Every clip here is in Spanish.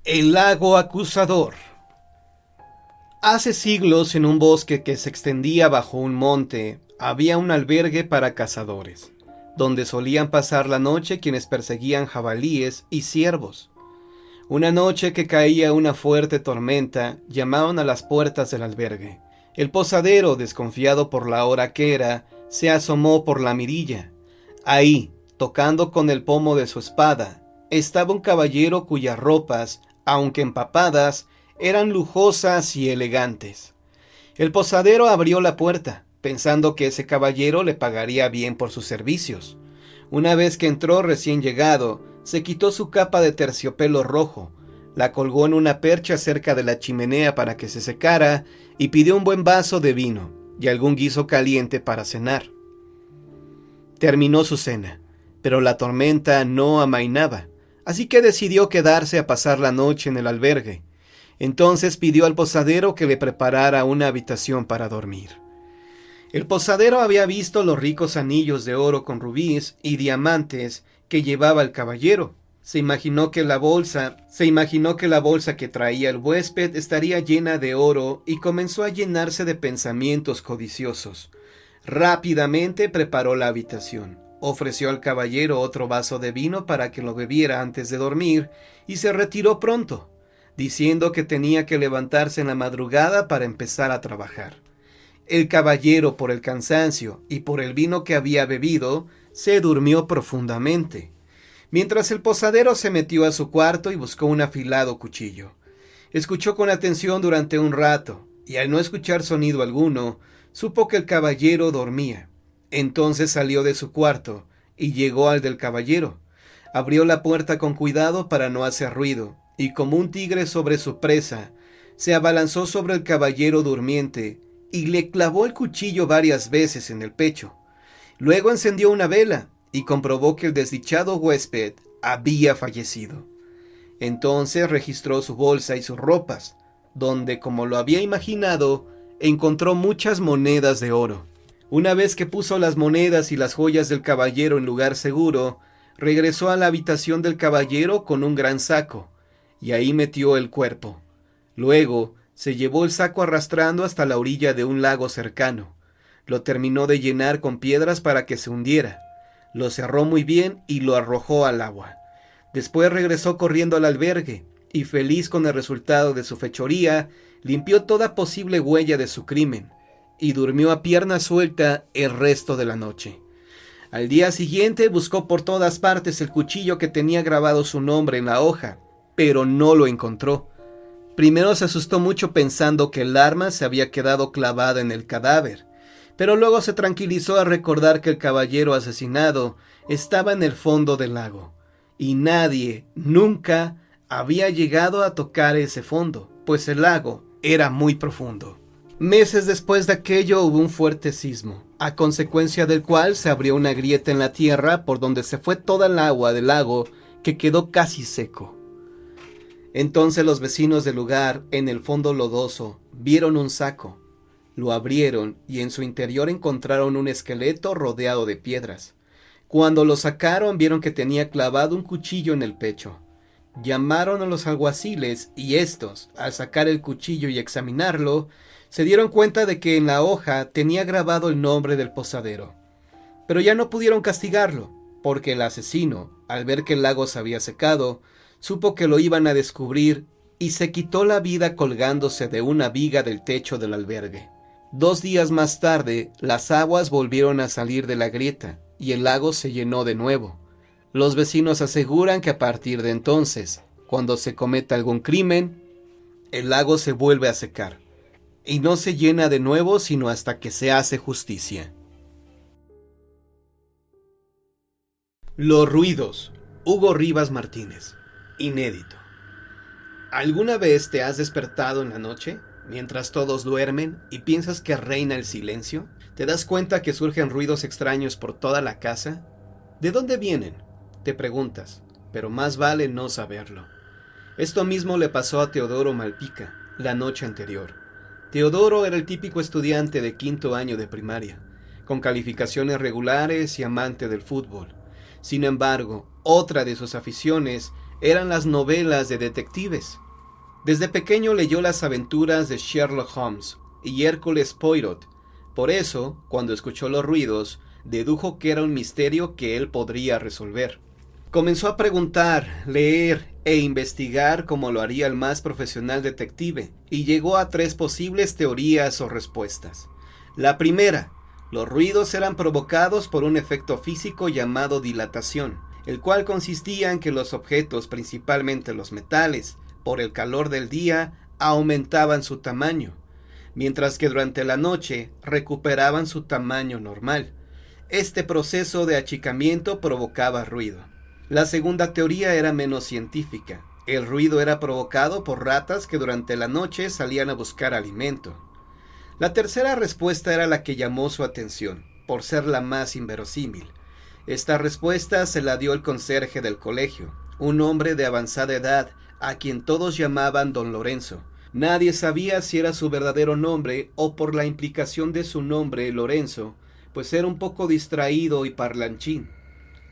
El lago acusador. Hace siglos, en un bosque que se extendía bajo un monte, había un albergue para cazadores, donde solían pasar la noche quienes perseguían jabalíes y ciervos. Una noche que caía una fuerte tormenta, llamaron a las puertas del albergue. El posadero, desconfiado por la hora que era, se asomó por la mirilla. Ahí, tocando con el pomo de su espada, estaba un caballero cuyas ropas, aunque empapadas, eran lujosas y elegantes. El posadero abrió la puerta, pensando que ese caballero le pagaría bien por sus servicios. Una vez que entró recién llegado, se quitó su capa de terciopelo rojo, la colgó en una percha cerca de la chimenea para que se secara y pidió un buen vaso de vino y algún guiso caliente para cenar. Terminó su cena, pero la tormenta no amainaba, así que decidió quedarse a pasar la noche en el albergue. Entonces pidió al posadero que le preparara una habitación para dormir. El posadero había visto los ricos anillos de oro con rubíes y diamantes que llevaba el caballero. Se imaginó que la bolsa que traía el huésped estaría llena de oro y comenzó a llenarse de pensamientos codiciosos. Rápidamente preparó la habitación, ofreció al caballero otro vaso de vino para que lo bebiera antes de dormir y se retiró pronto, diciendo que tenía que levantarse en la madrugada para empezar a trabajar. El caballero, por el cansancio y por el vino que había bebido, se durmió profundamente, mientras el posadero se metió a su cuarto y buscó un afilado cuchillo. Escuchó con atención durante un rato, y al no escuchar sonido alguno, supo que el caballero dormía. Entonces salió de su cuarto y llegó al del caballero. Abrió la puerta con cuidado para no hacer ruido, y como un tigre sobre su presa, se abalanzó sobre el caballero durmiente y le clavó el cuchillo varias veces en el pecho. Luego encendió una vela y comprobó que el desdichado huésped había fallecido. Entonces registró su bolsa y sus ropas, donde, como lo había imaginado, encontró muchas monedas de oro. Una vez que puso las monedas y las joyas del caballero en lugar seguro, regresó a la habitación del caballero con un gran saco, y ahí metió el cuerpo. Luego se llevó el saco arrastrando hasta la orilla de un lago cercano. Lo terminó de llenar con piedras para que se hundiera. Lo cerró muy bien y lo arrojó al agua. Después regresó corriendo al albergue y, feliz con el resultado de su fechoría, limpió toda posible huella de su crimen y durmió a pierna suelta el resto de la noche. Al día siguiente buscó por todas partes el cuchillo que tenía grabado su nombre en la hoja, pero no lo encontró. Primero se asustó mucho pensando que el arma se había quedado clavada en el cadáver, pero luego se tranquilizó al recordar que el caballero asesinado estaba en el fondo del lago, y nadie, nunca, había llegado a tocar ese fondo, pues el lago era muy profundo. Meses después de aquello hubo un fuerte sismo, a consecuencia del cual se abrió una grieta en la tierra por donde se fue toda el agua del lago, que quedó casi seco. Entonces los vecinos del lugar, en el fondo lodoso, vieron un saco. Lo abrieron y en su interior encontraron un esqueleto rodeado de piedras. Cuando lo sacaron vieron que tenía clavado un cuchillo en el pecho. Llamaron a los alguaciles y estos, al sacar el cuchillo y examinarlo, se dieron cuenta de que en la hoja tenía grabado el nombre del posadero. Pero ya no pudieron castigarlo, porque el asesino, al ver que el lago se había secado, supo que lo iban a descubrir y se quitó la vida colgándose de una viga del techo del albergue. 2 días más tarde, las aguas volvieron a salir de la grieta y el lago se llenó de nuevo. Los vecinos aseguran que a partir de entonces, cuando se cometa algún crimen, el lago se vuelve a secar y no se llena de nuevo sino hasta que se hace justicia. Los ruidos. Hugo Rivas Martínez. Inédito. ¿Alguna vez te has despertado en la noche, mientras todos duermen, y piensas que reina el silencio? ¿Te das cuenta que surgen ruidos extraños por toda la casa? ¿De dónde vienen?, te preguntas, pero más vale no saberlo. Esto mismo le pasó a Teodoro Malpica la noche anterior. Teodoro era el típico estudiante de 5º año de primaria, con calificaciones regulares y amante del fútbol. Sin embargo, otra de sus aficiones eran las novelas de detectives. Desde pequeño leyó las aventuras de Sherlock Holmes y Hércules Poirot. Por eso, cuando escuchó los ruidos, dedujo que era un misterio que él podría resolver. Comenzó a preguntar, leer e investigar como lo haría el más profesional detective, y llegó a 3 posibles teorías o respuestas. La primera: los ruidos eran provocados por un efecto físico llamado dilatación, el cual consistía en que los objetos, principalmente los metales, por el calor del día, aumentaban su tamaño, mientras que durante la noche recuperaban su tamaño normal. Este proceso de achicamiento provocaba ruido. La segunda teoría era menos científica. El ruido era provocado por ratas que durante la noche salían a buscar alimento. La tercera respuesta era la que llamó su atención, por ser la más inverosímil. Esta respuesta se la dio el conserje del colegio, un hombre de avanzada edad, a quien todos llamaban Don Lorenzo. Nadie sabía si era su verdadero nombre o por la implicación de su nombre, Lorenzo, pues era un poco distraído y parlanchín,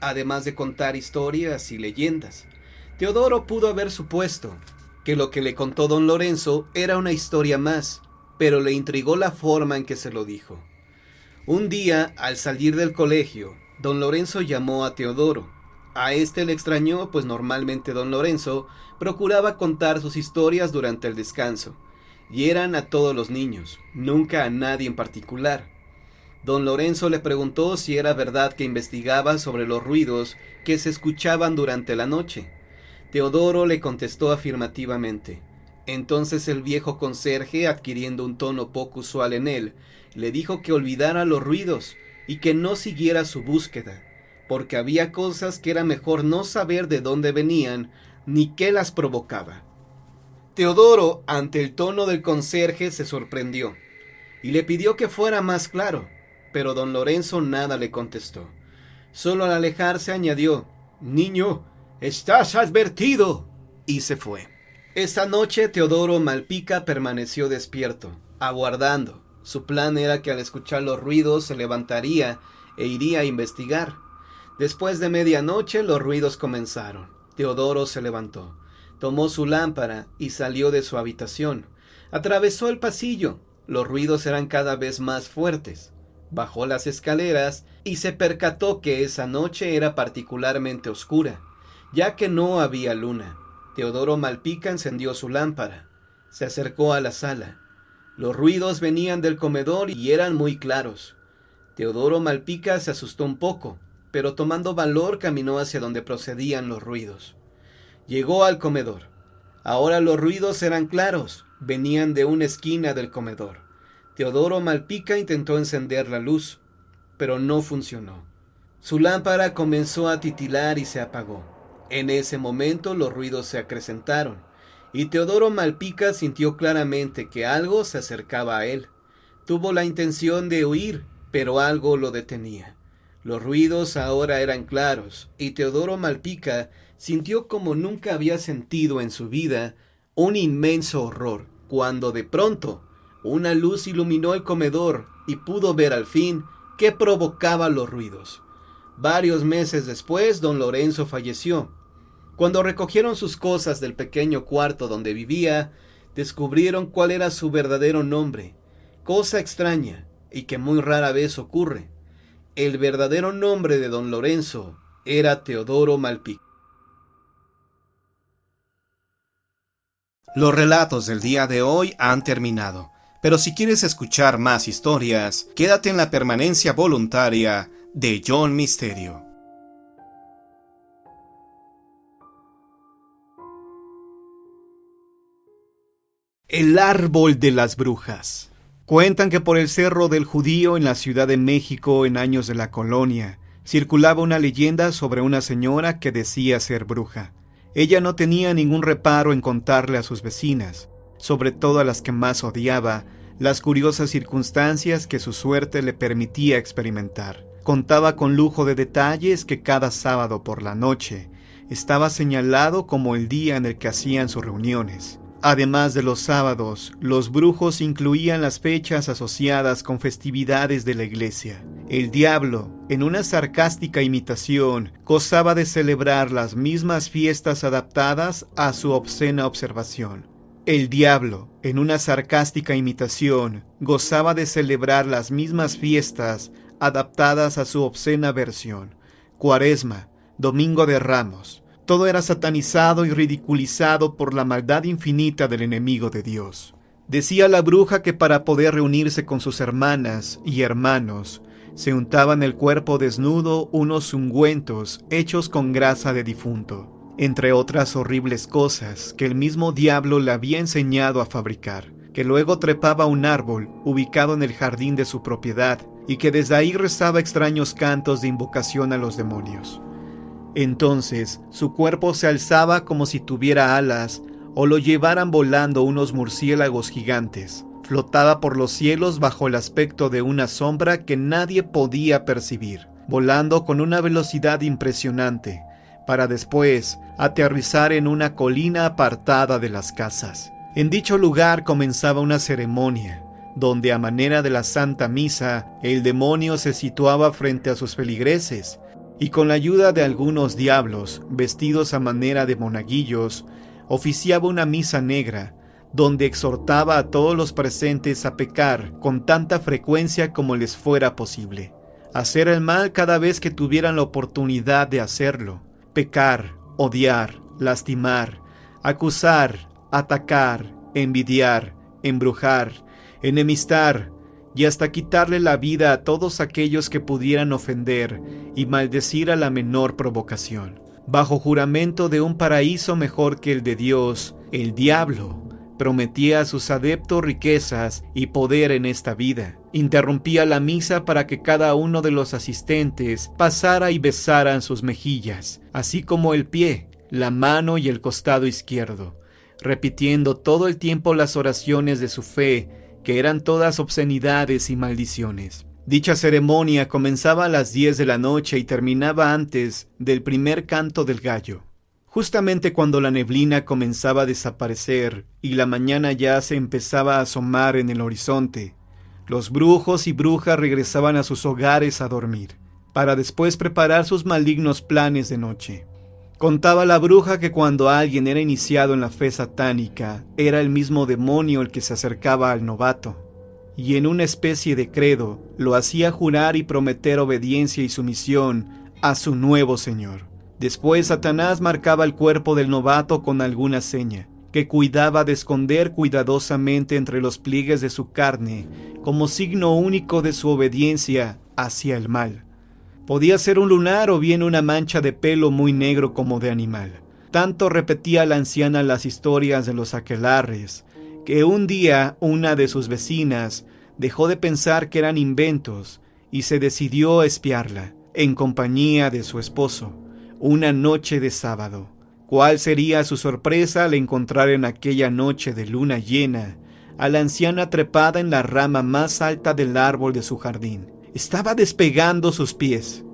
además de contar historias y leyendas. Teodoro pudo haber supuesto que lo que le contó Don Lorenzo era una historia más, pero le intrigó la forma en que se lo dijo. Un día, al salir del colegio, Don Lorenzo llamó a Teodoro. A este le extrañó, pues normalmente Don Lorenzo procuraba contar sus historias durante el descanso, y eran a todos los niños, nunca a nadie en particular. Don Lorenzo le preguntó si era verdad que investigaba sobre los ruidos que se escuchaban durante la noche. Teodoro le contestó afirmativamente. Entonces el viejo conserje, adquiriendo un tono poco usual en él, le dijo que olvidara los ruidos y que no siguiera su búsqueda, porque había cosas que era mejor no saber de dónde venían ni qué las provocaba. Teodoro, ante el tono del conserje, se sorprendió y le pidió que fuera más claro, pero don Lorenzo nada le contestó. Solo al alejarse añadió: «Niño, estás advertido», y se fue. Esa noche Teodoro Malpica permaneció despierto, aguardando. Su plan era que al escuchar los ruidos se levantaría e iría a investigar. Después de medianoche los ruidos comenzaron. Teodoro se levantó, tomó su lámpara y salió de su habitación. Atravesó el pasillo. Los ruidos eran cada vez más fuertes. Bajó las escaleras y se percató que esa noche era particularmente oscura, ya que no había luna. Teodoro Malpica encendió su lámpara. Se acercó a la sala. Los ruidos venían del comedor y eran muy claros. Teodoro Malpica se asustó un poco, pero tomando valor caminó hacia donde procedían los ruidos. Llegó al comedor. Ahora los ruidos eran claros, venían de una esquina del comedor. Teodoro Malpica intentó encender la luz, pero no funcionó. Su lámpara comenzó a titilar y se apagó. En ese momento los ruidos se acrecentaron, y Teodoro Malpica sintió claramente que algo se acercaba a él. Tuvo la intención de huir, pero algo lo detenía. Los ruidos ahora eran claros, y Teodoro Malpica sintió como nunca había sentido en su vida un inmenso horror, cuando de pronto una luz iluminó el comedor y pudo ver al fin qué provocaba los ruidos. Varios meses después, don Lorenzo falleció. Cuando recogieron sus cosas del pequeño cuarto donde vivía, descubrieron cuál era su verdadero nombre, cosa extraña y que muy rara vez ocurre. El verdadero nombre de don Lorenzo era Teodoro Malpica. Los relatos del día de hoy han terminado, pero si quieres escuchar más historias, quédate en la permanencia voluntaria de John Misterio. El árbol de las brujas. Cuentan que por el Cerro del Judío en la Ciudad de México en años de la colonia, circulaba una leyenda sobre una señora que decía ser bruja. Ella no tenía ningún reparo en contarle a sus vecinas, sobre todo a las que más odiaba, las curiosas circunstancias que su suerte le permitía experimentar. Contaba con lujo de detalles que cada sábado por la noche estaba señalado como el día en el que hacían sus reuniones. Además de los sábados, los brujos incluían las fechas asociadas con festividades de la iglesia, El diablo, en una sarcástica imitación, gozaba de celebrar las mismas fiestas adaptadas a su obscena observación. El diablo, en una sarcástica imitación, gozaba de celebrar las mismas fiestas adaptadas a su obscena versión. Cuaresma, Domingo de Ramos, todo era satanizado y ridiculizado por la maldad infinita del enemigo de Dios. Decía la bruja que para poder reunirse con sus hermanas y hermanos, se untaban el cuerpo desnudo unos ungüentos hechos con grasa de difunto, entre otras horribles cosas que el mismo diablo le había enseñado a fabricar, que luego trepaba a un árbol ubicado en el jardín de su propiedad y que desde ahí rezaba extraños cantos de invocación a los demonios. Entonces su cuerpo se alzaba como si tuviera alas o lo llevaran volando unos murciélagos gigantes. Flotaba por los cielos bajo el aspecto de una sombra que nadie podía percibir, volando con una velocidad impresionante, para después aterrizar en una colina apartada de las casas. En dicho lugar comenzaba una ceremonia, donde a manera de la Santa Misa, el demonio se situaba frente a sus feligreses, y con la ayuda de algunos diablos, vestidos a manera de monaguillos, oficiaba una misa negra, donde exhortaba a todos los presentes a pecar con tanta frecuencia como les fuera posible, hacer el mal cada vez que tuvieran la oportunidad de hacerlo, pecar, odiar, lastimar, acusar, atacar, envidiar, embrujar, enemistar, y hasta quitarle la vida a todos aquellos que pudieran ofender y maldecir a la menor provocación. Bajo juramento de un paraíso mejor que el de Dios, el diablo prometía a sus adeptos riquezas y poder en esta vida. Interrumpía la misa para que cada uno de los asistentes pasara y besara en sus mejillas, así como el pie, la mano y el costado izquierdo, repitiendo todo el tiempo las oraciones de su fe, que eran todas obscenidades y maldiciones. Dicha ceremonia comenzaba a las 10 de la noche y terminaba antes del primer canto del gallo. Justamente cuando la neblina comenzaba a desaparecer y la mañana ya se empezaba a asomar en el horizonte, los brujos y brujas regresaban a sus hogares a dormir, para después preparar sus malignos planes de noche. Contaba la bruja que cuando alguien era iniciado en la fe satánica, era el mismo demonio el que se acercaba al novato, y en una especie de credo lo hacía jurar y prometer obediencia y sumisión a su nuevo señor. Después Satanás marcaba el cuerpo del novato con alguna seña, que cuidaba de esconder cuidadosamente entre los pliegues de su carne, como signo único de su obediencia hacia el mal. Podía ser un lunar o bien una mancha de pelo muy negro como de animal. Tanto repetía la anciana las historias de los aquelarres, que un día una de sus vecinas dejó de pensar que eran inventos y se decidió a espiarla, en compañía de su esposo, una noche de sábado. ¿Cuál sería su sorpresa al encontrar en aquella noche de luna llena a la anciana trepada en la rama más alta del árbol de su jardín? Estaba despegando sus pies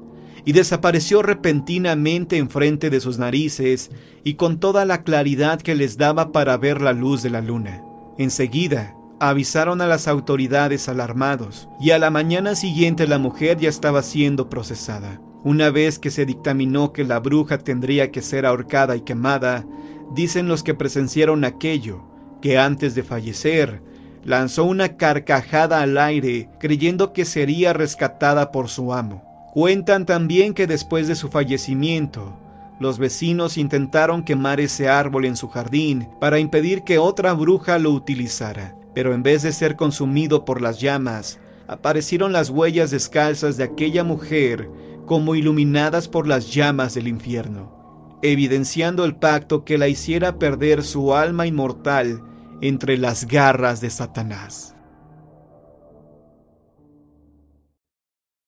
y desapareció repentinamente enfrente de sus narices y con toda la claridad que les daba para ver la luz de la luna. Enseguida avisaron a las autoridades alarmados y a la mañana siguiente la mujer ya estaba siendo procesada. Una vez que se dictaminó que la bruja tendría que ser ahorcada y quemada, dicen los que presenciaron aquello, que antes de fallecer, lanzó una carcajada al aire creyendo que sería rescatada por su amo. Cuentan también que después de su fallecimiento, los vecinos intentaron quemar ese árbol en su jardín para impedir que otra bruja lo utilizara, pero en vez de ser consumido por las llamas, aparecieron las huellas descalzas de aquella mujer como iluminadas por las llamas del infierno, evidenciando el pacto que la hiciera perder su alma inmortal entre las garras de Satanás.